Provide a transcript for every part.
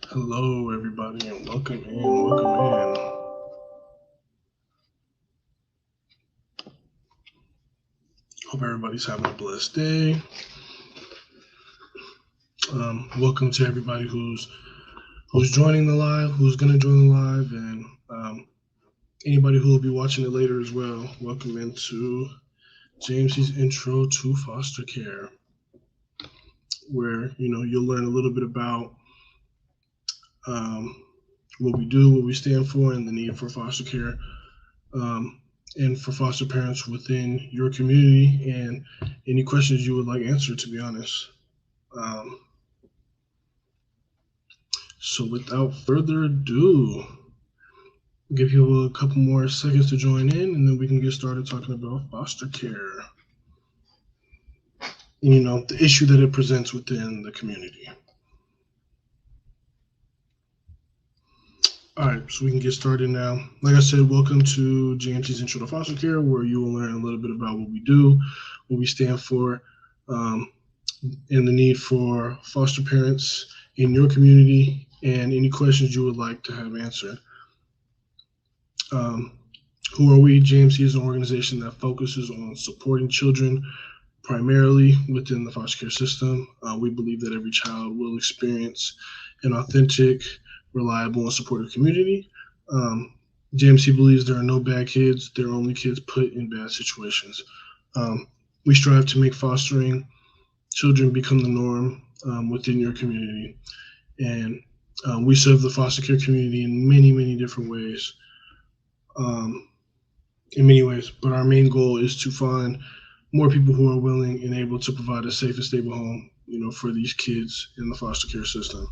Hello, everybody, and welcome in. Welcome in. Hope everybody's having a blessed day. Welcome to everybody who's joining the live, who's going to join the live, and anybody who will be watching it later as well. Welcome into JMC's Intro to Foster Care, where you'll learn a little bit about what we do, what we stand for, and the need for foster care. And for foster parents within your community, and any questions you would like answered, to be honest. So without further ado, I'll give you a couple more seconds to join in, and then we can get started talking about foster care. And, the issue that it presents within the community. All right, so we can get started now. Like I said, welcome to JMC's Intro to Foster Care, where you will learn a little bit about what we do, what we stand for, and the need for foster parents in your community, and any questions you would like to have answered. Who are we? JMC is an organization that focuses on supporting children primarily within the foster care system. We believe that every child will experience an authentic, reliable, and supportive community. JMC believes there are no bad kids. There are only kids put in bad situations. We strive to make fostering children become the norm within your community. And we serve the foster care community in many, many different ways. But our main goal is to find more people who are willing and able to provide a safe and stable home, for these kids in the foster care system,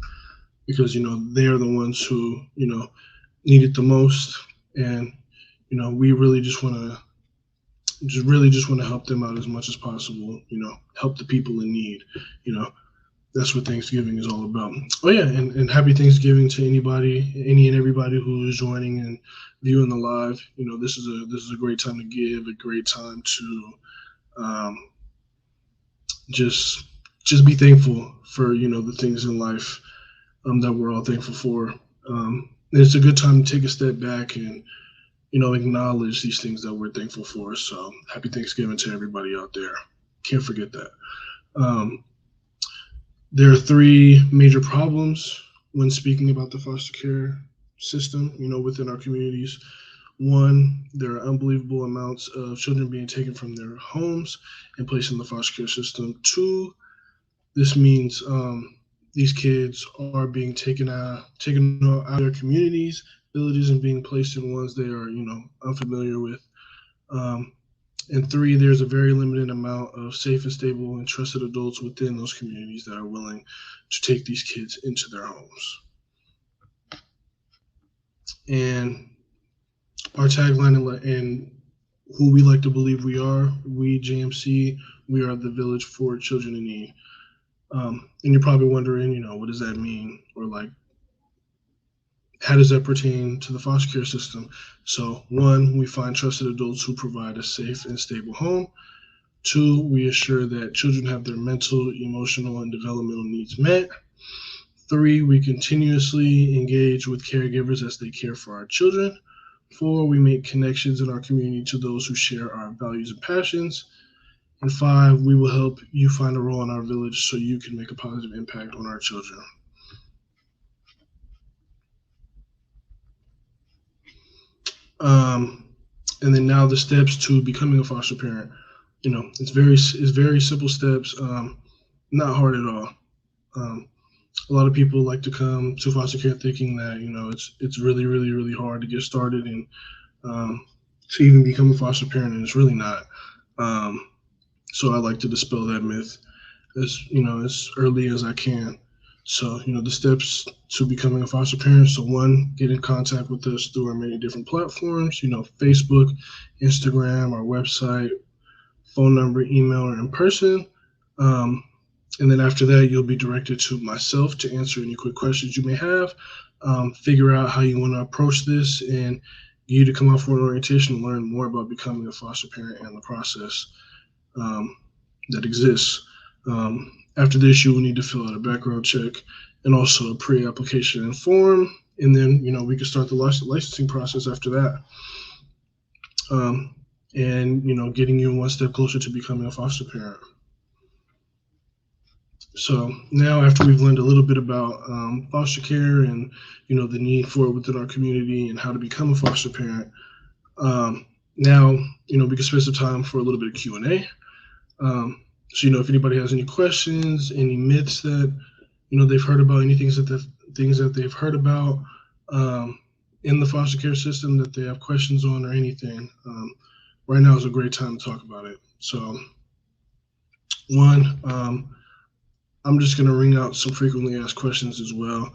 because they are the ones who need it the most, and we really just want to help them out as much as possible. Help the people in need. That's what Thanksgiving is all about. Oh yeah, and happy Thanksgiving to any and everybody who is joining and viewing the live. This is a great time to give, a great time to just be thankful for the things in life that we're all thankful for. It's a good time to take a step back and acknowledge these things that we're thankful for. So happy Thanksgiving to everybody out there. Can't forget that. There are three major problems when speaking about the foster care system, within our communities. One, there are unbelievable amounts of children being taken from their homes and placed in the foster care system. Two, this means these kids are being taken out of their communities, villages, and being placed in ones they are, unfamiliar with. And three, there's a very limited amount of safe and stable and trusted adults within those communities that are willing to take these kids into their homes. And our tagline and who we like to believe we are, we JMC, we are the village for children in need. And you're probably wondering, what does that mean? Or how does that pertain to the foster care system? So one, we find trusted adults who provide a safe and stable home. Two, we assure that children have their mental, emotional, and developmental needs met. Three, we continuously engage with caregivers as they care for our children. Four, we make connections in our community to those who share our values and passions. And five, we will help you find a role in our village so you can make a positive impact on our children. And then now the steps to becoming a foster parent. It's very simple steps, not hard at all. A lot of people like to come to foster care thinking that it's really, really, really hard to get started and to even become a foster parent, and it's really not. So I like to dispel that myth as early as I can. So, the steps to becoming a foster parent. So one, get in contact with us through our many different platforms, Facebook, Instagram, our website, phone number, email, or in person. And then after that, you'll be directed to myself to answer any quick questions you may have, figure out how you want to approach this, and get you to come out for an orientation and learn more about becoming a foster parent and the process that exists. After this, you will need to fill out a background check, and also a pre-application form. And then, we can start the licensing process after that. And, getting you one step closer to becoming a foster parent. So now, after we've learned a little bit about foster care and, the need for it within our community and how to become a foster parent, now, we can spend some time for a little bit of Q&A. So, if anybody has any questions, any myths that, they've heard about, any things that they've heard about in the foster care system that they have questions on or anything, right now is a great time to talk about it. So, one, I'm just going to ring out some frequently asked questions as well.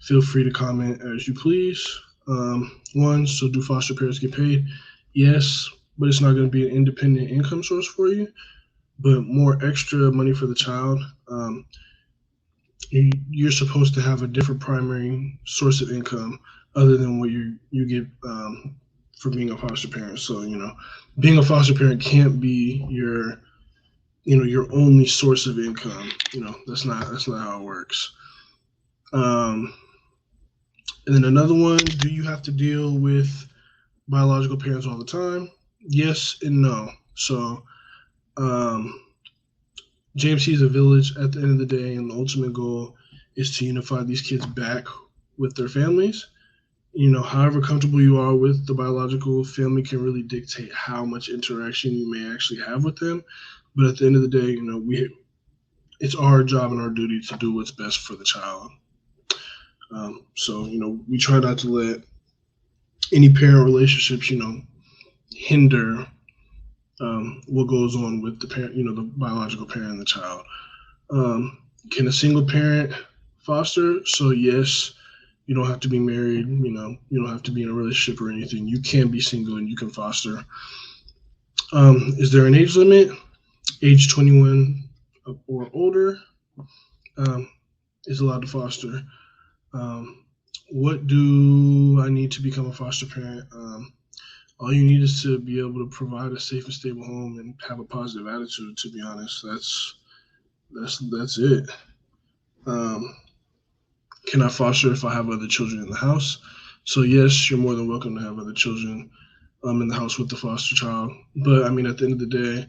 Feel free to comment as you please. One, so do foster parents get paid? Yes, but it's not going to be an independent income source for you, but more extra money for the child. You're supposed to have a different primary source of income other than what you get for being a foster parent. So, being a foster parent can't be your only source of income. That's not how it works. And then another one, do you have to deal with biological parents all the time? Yes and no. So JMC is a village at the end of the day, and the ultimate goal is to unify these kids back with their families. However comfortable you are with the biological family can really dictate how much interaction you may actually have with them. But at the end of the day, it's our job and our duty to do what's best for the child. So, we try not to let any parent relationships, hinder what goes on with the parent, the biological parent and the child. Can a single parent foster? So yes, you don't have to be married, you don't have to be in a relationship or anything. You can be single and you can foster. Is there an age limit? Age 21 or older is allowed to foster. What do I need to become a foster parent? All you need is to be able to provide a safe and stable home and have a positive attitude. To be honest, that's it. Can I foster if I have other children in the house? So yes, you're more than welcome to have other children in the house with the foster child. But I mean, at the end of the day,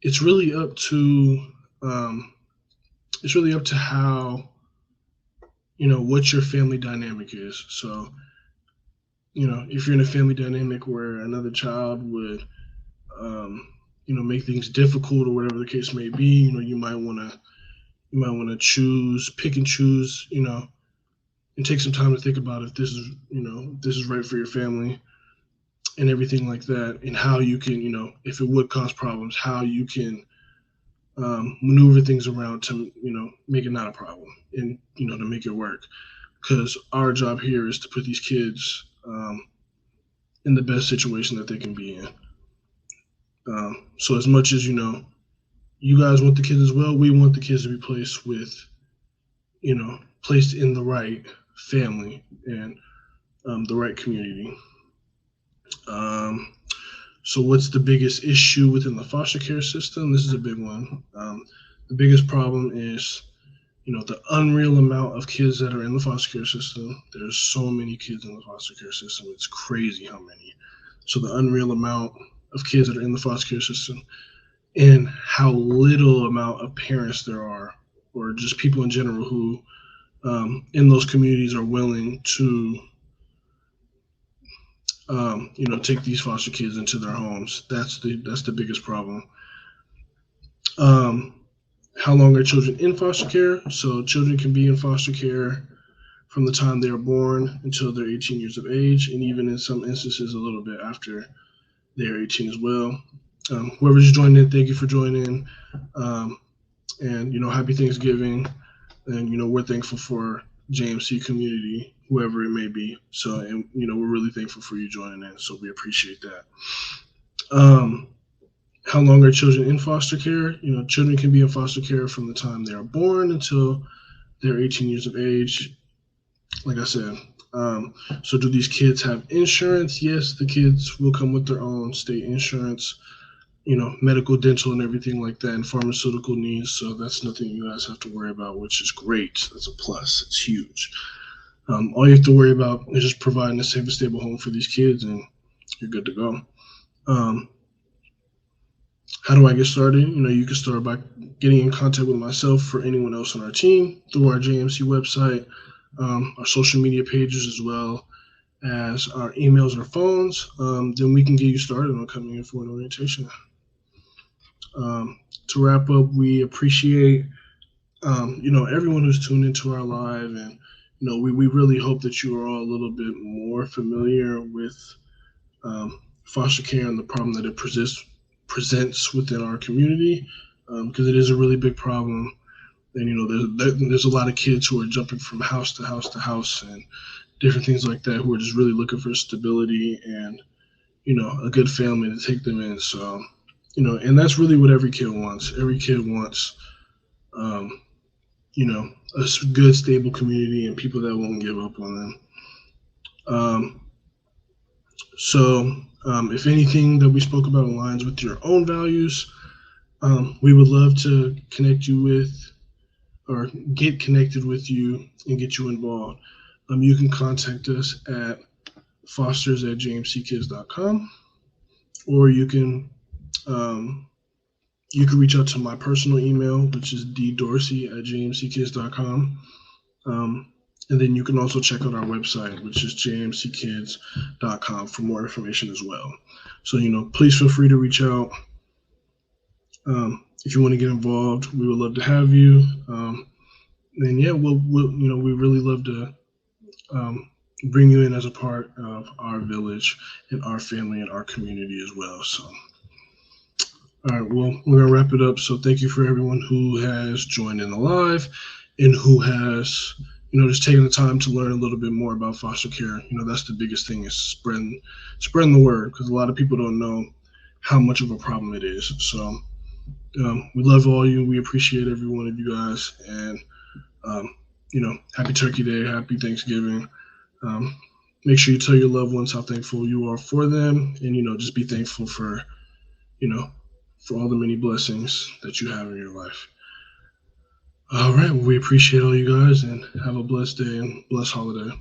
it's really up to how, what your family dynamic is. So, if you're in a family dynamic where another child would, make things difficult or whatever the case may be, you might want to pick and choose, and take some time to think about if this is right for your family and everything like that, and how you can, if it would cause problems, how you can maneuver things around to, make it not a problem and, to make it work. Because our job here is to put these kids in the best situation that they can be in. So as much as, you guys want the kids as well, we want the kids to be placed in the right family and the right community. So what's the biggest issue within the foster care system? This is a big one. The biggest problem is, the unreal amount of kids that are in the foster care system. There's so many kids in the foster care system. It's crazy how many. So the unreal amount of kids that are in the foster care system and how little amount of parents there are, or just people in general who in those communities are willing to take these foster kids into their homes. That's the biggest problem. How long are children in foster care? So children can be in foster care from the time they are born until they're 18 years of age, and even in some instances a little bit after they are 18 as well. Whoever's joined in, thank you for joining. And happy Thanksgiving. And we're thankful for JMC community, whoever it may be. So, and we're really thankful for you joining in. So we appreciate that. How long are children in foster care? Children can be in foster care from the time they are born until they're 18 years of age. Like I said, so do these kids have insurance? Yes, the kids will come with their own state insurance. medical, dental, and everything like that, and pharmaceutical needs. So that's nothing you guys have to worry about, which is great. That's a plus. It's huge. All you have to worry about is just providing a safe and stable home for these kids, and you're good to go. How do I get started? You can start by getting in contact with myself or anyone else on our team through our JMC website, our social media pages, as well as our emails or phones. Then we can get you started on coming in for an orientation. To wrap up, we appreciate everyone who's tuned into our live, and we really hope that you are all a little bit more familiar with foster care and the problem that it presents within our community, because it is a really big problem. And there's a lot of kids who are jumping from house to house to house and different things like that, who are just really looking for stability and a good family to take them in. So and that's really what every kid wants. Every kid wants a good, stable community and people that won't give up on them. So if anything that we spoke about aligns with your own values, we would love to connect you with, or get connected with you and get you involved. You can contact us at fosters@jmckids.com, or you can reach out to my personal email, which is ddorsey@jmckids.com. And then you can also check out our website, which is jmckids.com, for more information as well. So, please feel free to reach out. If you want to get involved, we would love to have you. And yeah, we'll we really love to bring you in as a part of our village and our family and our community as well. So, all right, well, we're gonna wrap it up. So thank you for everyone who has joined in the live and who has just taking the time to learn a little bit more about foster care. That's the biggest thing, is spreading the word, because a lot of people don't know how much of a problem it is. So we love all you. We appreciate every one of you guys. And, happy Turkey Day, happy Thanksgiving. Make sure you tell your loved ones how thankful you are for them. And, just be thankful for, for all the many blessings that you have in your life. All right. Well, we appreciate all you guys, and have a blessed day and blessed holiday.